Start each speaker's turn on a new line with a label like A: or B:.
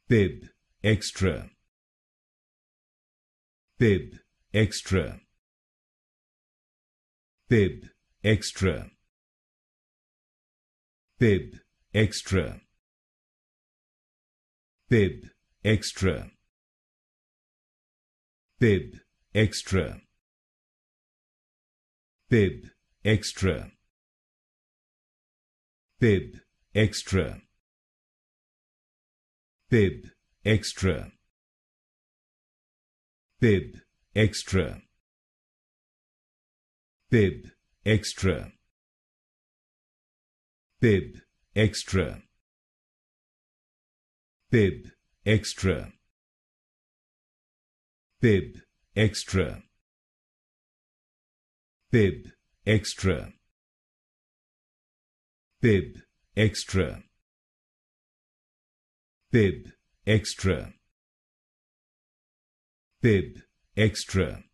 A: Pibb Xtra. Pibb Xtra. Pibb Xtra. Pibb Xtra. Pibb Xtra. Pibb Xtra. Pibb Xtra. Pibb Xtra. Pibb Xtra. Pibb Xtra. Pibb Xtra. Pibb Xtra. Pibb Xtra. Pibb Xtra. Pibb Xtra. Pibb Xtra. Pibb Xtra. Pibb Xtra.